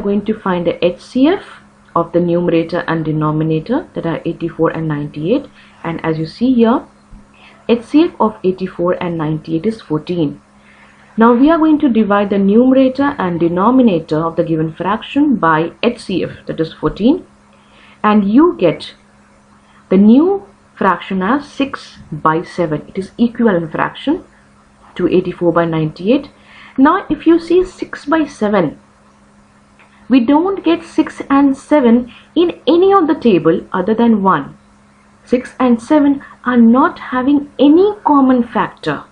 going to find the HCF of the numerator and denominator, that are 84 and 98, and as you see here, HCF of 84 and 98 is 14. Now we are going to divide the numerator and denominator of the given fraction by HCF, that is 14, and you get the new fraction as 6 by 7. It is equivalent fraction to 84 by 98. Now if you see 6 by 7, we don't get 6 and 7 in any of the table other than 1. 6 and 7 are not having any common factor,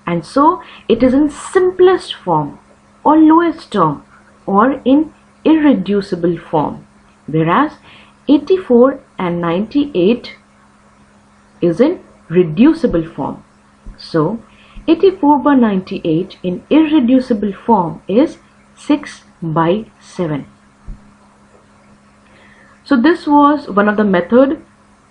and so it is in simplest form or lowest term or in irreducible form, whereas 84 and 98 is in reducible form. So 84 by 98 in irreducible form is 6 by 7. So this was one of the methods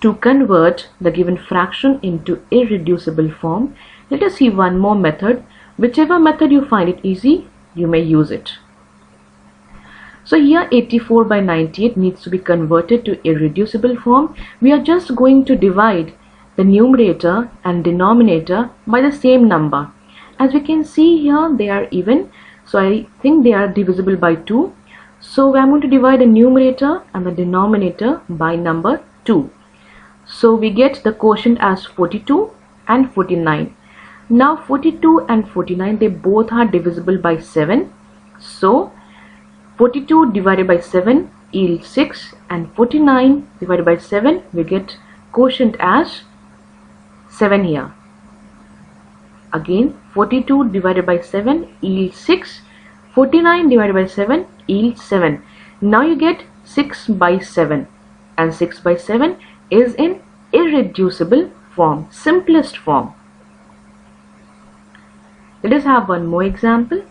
to convert the given fraction into irreducible form. Let us see one more method. Whichever method you find it easy, you may use it. So here 84 by 98 needs to be converted to irreducible form. We are just going to divide the numerator and denominator by the same number. As we can see here, they are even, so I think they are divisible by 2. So I am going to divide the numerator and the denominator by number 2. So we get the quotient as 42 and 49. Now 42 and 49, they both are divisible by 7. So 42 divided by 7 yields 6, and 49 divided by 7, we get quotient as 7 here. Again 42 divided by 7 yields 6, 49 divided by 7 yields 7. Now you get 6 by 7, and 6 by 7 is in irreducible form, simplest form. Let us have one more example.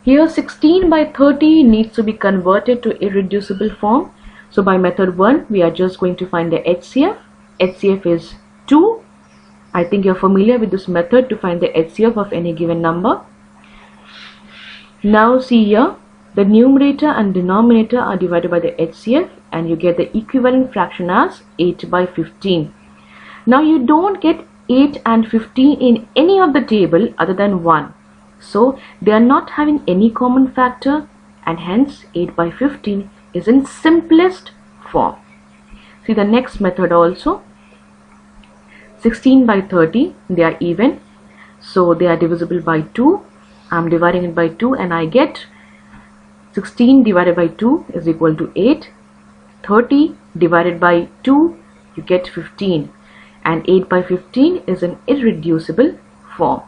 Here 16 by 30 needs to be converted to irreducible form. So by method 1, we are just going to find the HCF. HCF is 2. I think you are familiar with this method to find the HCF of any given number. Now see here, the numerator and denominator are divided by the HCF, and you get the equivalent fraction as 8 by 15. Now you don't get 8 and 15 in any of the table other than 1. So they are not having any common factor, and hence 8 by 15 is in simplest form. See the next method also. 16 by 30, they are even, so they are divisible by 2. I am dividing it by 2, and I get 16 divided by 2 is equal to 8. 30 divided by 2, you get 15, and 8 by 15 is an irreducible form.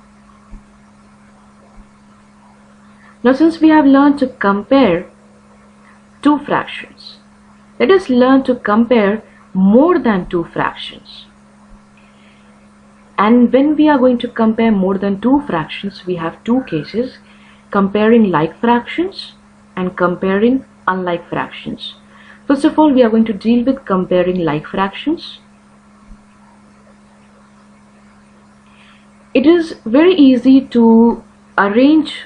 Now since we have learned to compare two fractions, let us learn to compare more than two fractions. And when we are going to compare more than two fractions, we have two cases: comparing like fractions and comparing unlike fractions. First of all, we are going to deal with comparing like fractions. It is very easy to arrange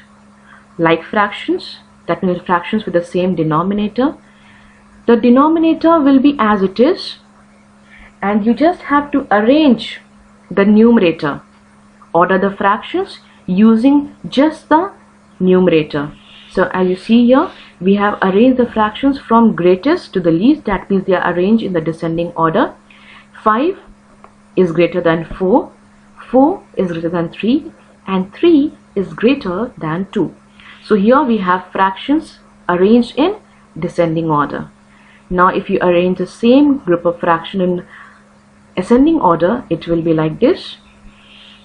like fractions, that means fractions with the same denominator. The denominator will be as it is, and you just have to arrange the numerator, order the fractions using just the numerator. So as you see here, we have arranged the fractions from greatest to the least, that means they are arranged in the descending order. 5 is greater than 4, 4 is greater than 3, and 3 is greater than 2. So here we have fractions arranged in descending order. Now if you arrange the same group of fraction in ascending order, it will be like this: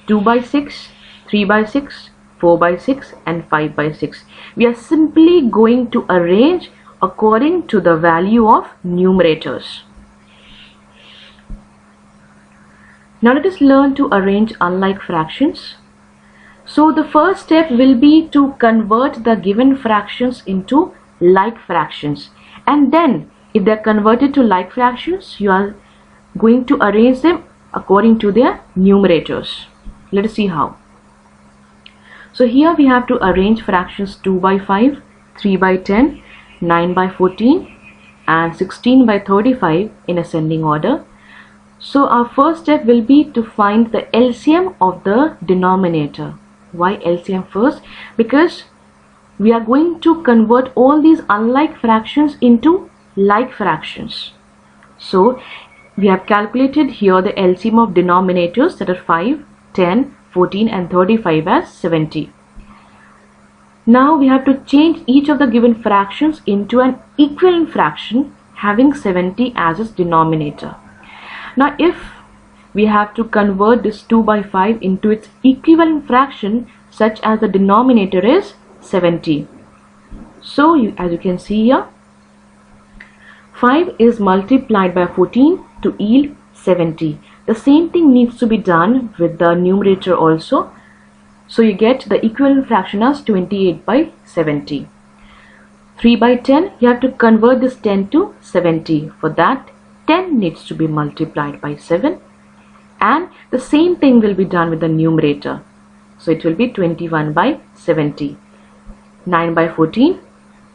2 by 6, 3 by 6, 4 by 6, and 5 by 6. We are simply going to arrange according to the value of numerators. Now let us learn to arrange unlike fractions. So the first step will be to convert the given fractions into like fractions, and then if they are converted to like fractions, you are going to arrange them according to their numerators. Let us see how. So here we have to arrange fractions 2 by 5, 3 by 10, 9 by 14 and 16 by 35 in ascending order. So our first step will be to find the LCM of the denominator. Why LCM first? Because we are going to convert all these unlike fractions into like fractions. So we have calculated here the LCM of denominators, that are 5, 10, 14 and 35 as 70. Now we have to change each of the given fractions into an equivalent fraction having 70 as its denominator. Now if we have to convert this 2 by 5 into its equivalent fraction such as the denominator is 70. So as you can see here, 5 is multiplied by 14 to yield 70. The same thing needs to be done with the numerator also. So you get the equivalent fraction as 28 by 70. 3 by 10, you have to convert this 10 to 70. For that, 10 needs to be multiplied by 7. And the same thing will be done with the numerator. So it will be 21 by 70. 9 by 14,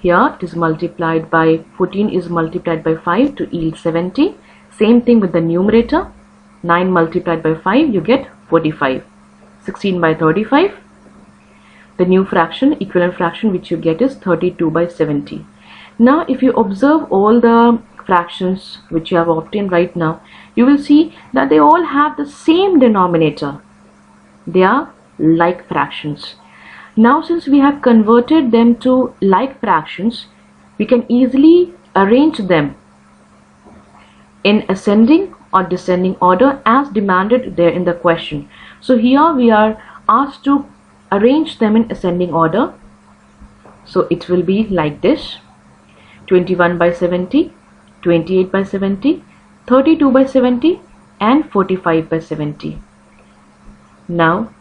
here it is multiplied by 14 is multiplied by 5 to yield 70. Same thing with the numerator. 9 multiplied by 5, you get 45. 16 by 35, the new fraction, equivalent fraction which you get is 32 by 70. Now if you observe all the fractions which you have obtained right now, you will see that they all have the same denominator. They are like fractions. Now since we have converted them to like fractions, we can easily arrange them in ascending or descending order as demanded there in the question. So here we are asked to arrange them in ascending order. So it will be like this: 21 by 70, 28 by 70, 32 by 70 and 45 by 70. Now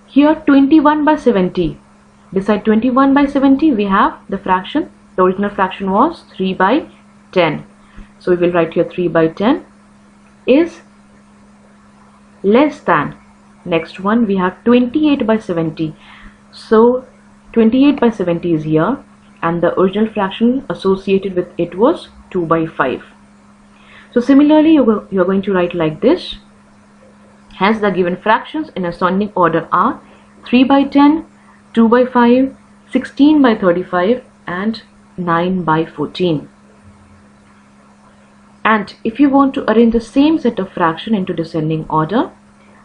here 21 by 70, beside 21 by 70 we have the fraction. The original fraction was 3 by 10. So we will write here 3 by 10 is less than. Next one we have 28 by 70. So 28 by 70 is here and the original fraction associated with it was 2 by 5. So similarly you're going to write like this. Hence the given fractions in ascending order are 3 by 10, 2 by 5, 16 by 35 and 9 by 14. And if you want to arrange the same set of fraction into descending order,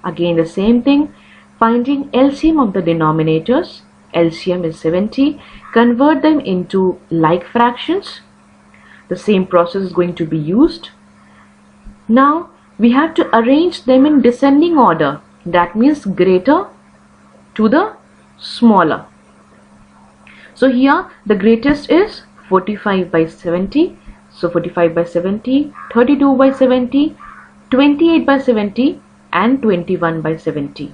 again the same thing, finding LCM of the denominators. LCM is 70. Convert them into like fractions. The same process is going to be used. Now we have to arrange them in descending order. That means greater to the smaller. So here the greatest is 45 by 70. So 45 by 70, 32 by 70, 28 by 70 and 21 by 70.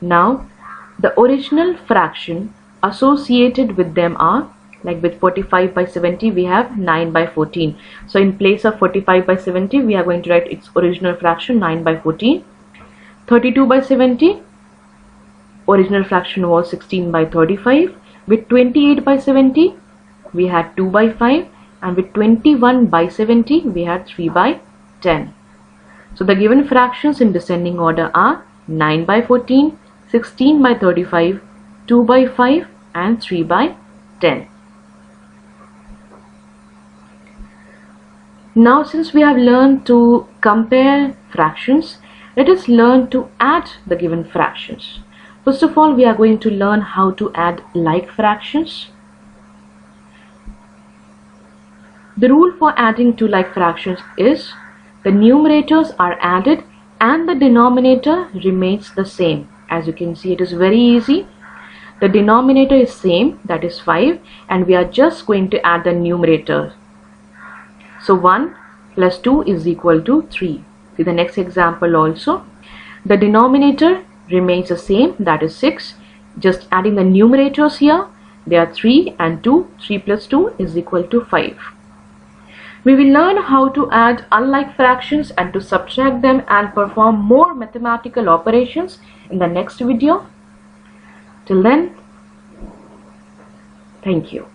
Now the original fraction associated with them are, like with 45 by 70 we have 9 by 14. So in place of 45 by 70 we are going to write its original fraction 9 by 14. 32 by 70, original fraction was 16 by 35. With 28 by 70 we had 2 by 5 and with 21 by 70 we had 3 by 10. So the given fractions in descending order are 9 by 14, 16 by 35, 2 by 5 and 3 by 10. Now since we have learned to compare fractions, let us learn to add the given fractions. First of all, we are going to learn how to add like fractions. The rule for adding two like fractions is the numerators are added and the denominator remains the same. As you can see, it is very easy. The denominator is same, that is 5, and we are just going to add the numerator. So 1 plus 2 is equal to 3. See the next example also. The denominator remains the same, that is 6. Just adding the numerators here, they are 3 and 2. 3 plus 2 is equal to 5. We will learn how to add unlike fractions and to subtract them and perform more mathematical operations in the next video. Till then, thank you.